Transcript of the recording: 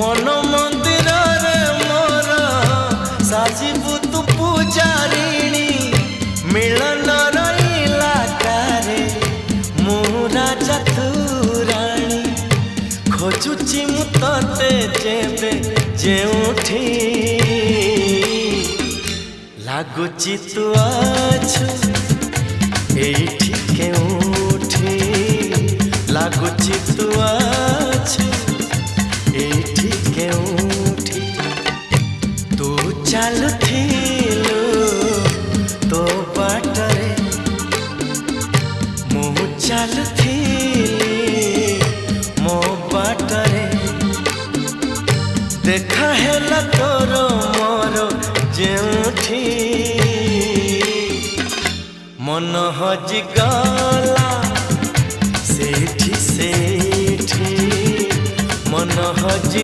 मन मंदिर रे मोर साजिबु तू पूजारिणी मिलन रईला कारे मु राजा तू राणी खोजुची मु तते जेबे जेउठी लागुची तू आछु एठी केउठी लागुची तू आछु एठी केउठी तू चालुथिलु तो बाटरे मु चालुथिली मो बाटरे देखा हेला तोर मोर जेउठी मन हजि गला सेठी सेठी मन हजि